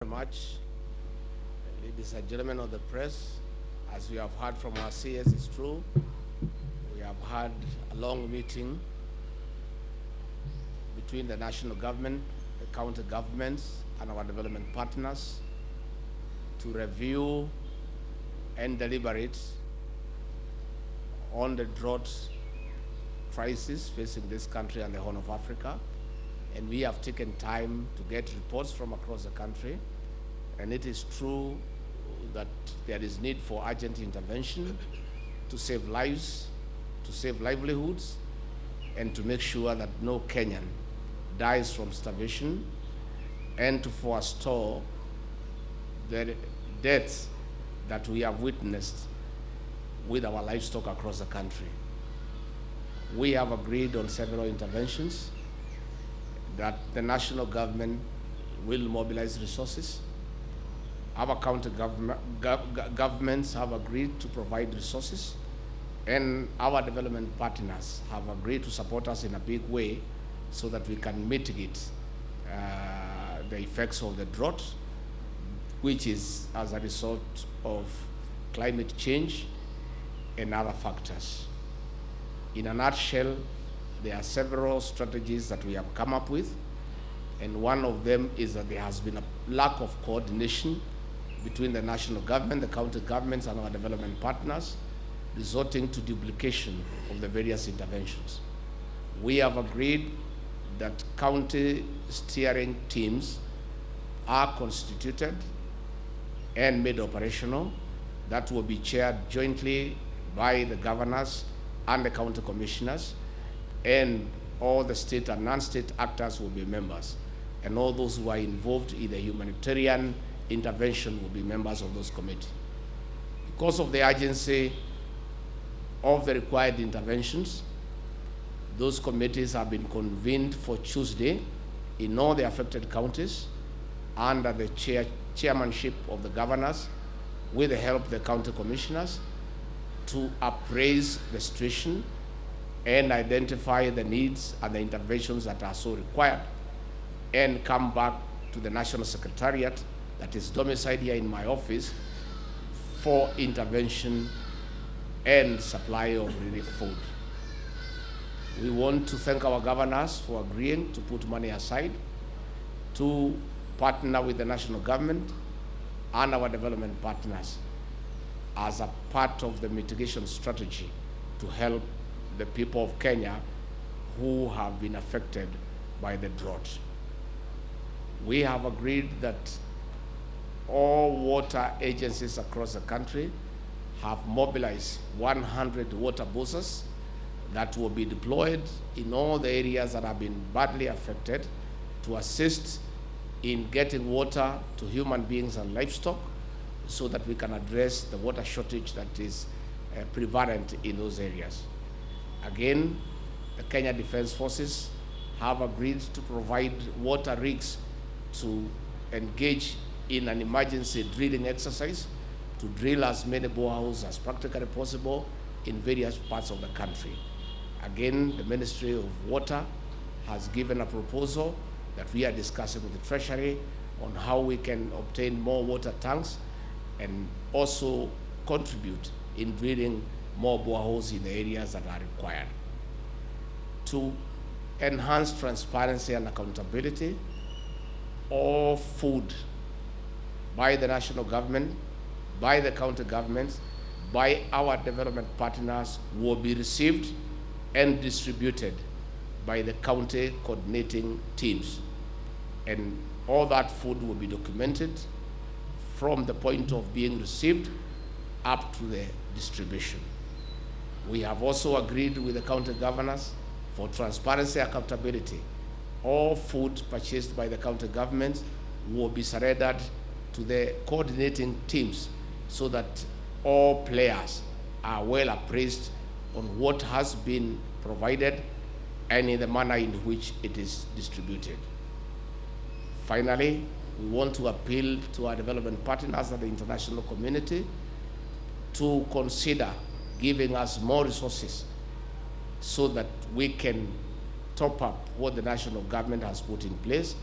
Very much, ladies and gentlemen of the press. As we have heard from our CS, it's true. We have had a long meeting between the national government, the county governments, and our development partners to review and deliberate on the drought crisis facing this country and the Horn of Africa. And we have taken time to get reports from across the country. And it is true that there is need for urgent intervention to save lives, to save livelihoods, and to make sure that no Kenyan dies from starvation, and to forestall the deaths that we have witnessed with our livestock across the country. We have agreed on several interventions that the national government will mobilize resources. Our county governments have agreed to provide resources, and our development partners have agreed to support us in a big way so that we can mitigate the effects of the drought, which is as a result of climate change and other factors. In a nutshell, there are several strategies that we have come up with, and one of them is that there has been a lack of coordination between the national government, the county governments, and our development partners, resulting to duplication of the various interventions. We have agreed that county steering teams are constituted and made operational. That will be chaired jointly by the governors and the county commissioners, and all the state and non-state actors will be members. And all those who are involved in the humanitarian intervention will be members of those committees. Because of the urgency of the required interventions, those committees have been convened for Tuesday in all the affected counties under the chairmanship of the governors, with the help of the county commissioners, to appraise the situation and identify the needs and the interventions that are so required, and come back to the National Secretariat that is domiciled here in my office for intervention and supply of relief food. We want to thank our governors for agreeing to put money aside to partner with the national government and our development partners as a part of the mitigation strategy to help the people of Kenya who have been affected by the drought. We have agreed that all water agencies across the country have mobilized 100 water buses that will be deployed in all the areas that have been badly affected to assist in getting water to human beings and livestock, so that we can address the water shortage that is prevalent in those areas. Again, the Kenya Defense Forces have agreed to provide water rigs to engage in an emergency drilling exercise to drill as many boreholes as practically possible in various parts of the country. Again, the Ministry of Water has given a proposal that we are discussing with the Treasury on how we can obtain more water tanks and also contribute in drilling more boreholes in the areas that are required. To enhance transparency and accountability, all food by the national government, by the county governments, by our development partners will be received and distributed by the county coordinating teams. And all that food will be documented from the point of being received up to the distribution. We have also agreed with the county governors for transparency and accountability. All food purchased by the county governments will be surrendered to the coordinating teams so that all players are well appraised on what has been provided and in the manner in which it is distributed. Finally, we want to appeal to our development partners and the international community to consider giving us more resources so that we can top up what the national government has put in place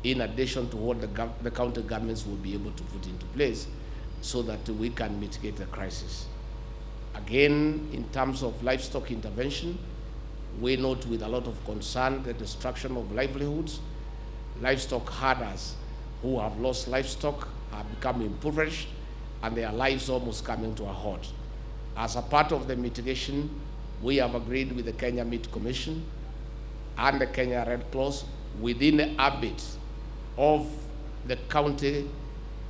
in addition to what the county governments will be able to put into place so that we can mitigate the crisis. Again, in terms of livestock intervention, we note with a lot of concern the destruction of livelihoods. Livestock herders who have lost livestock have become impoverished and their lives almost coming to a halt. As a part of the mitigation, we have agreed with the Kenya Meat Commission and the Kenya Red Cross within the ambit of the county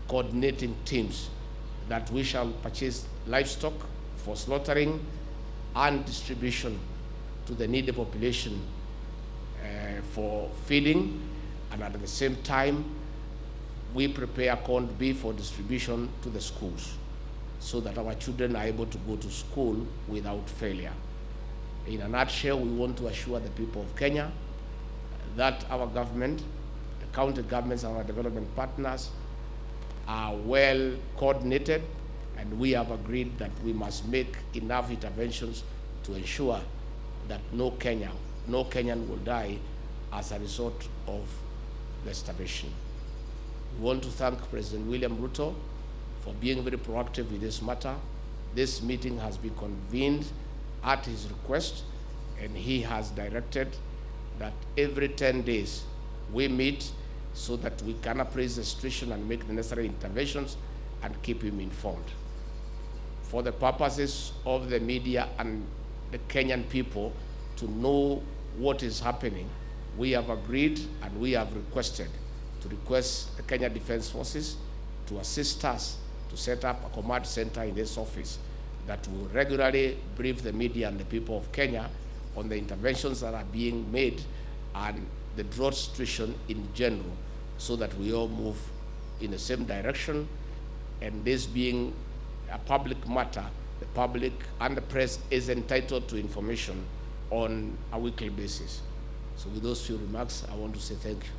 coordinating teams that we shall purchase livestock for slaughtering and distribution to the needy population for feeding, and at the same time, we prepare corned beef for distribution to the schools so that our children are able to go to school without failure. In a nutshell, we want to assure the people of Kenya that our government, the county governments, and our development partners are well coordinated, and we have agreed that we must make enough interventions to ensure that no Kenyan will die as a result of the starvation. We want to thank President William Ruto for being very proactive with this matter. This meeting has been convened at his request, and he has directed that every 10 days we meet so that we can appraise the situation and make the necessary interventions and keep him informed. For the purposes of the media and the Kenyan people to know what is happening, we have agreed and we have requested the Kenya Defense Forces to assist us to set up a command center in this office that will regularly brief the media and the people of Kenya on the interventions that are being made and the drought situation in general, so that we all move in the same direction. And this being a public matter, the public and the press is entitled to information on a weekly basis. So with those few remarks, I want to say thank you.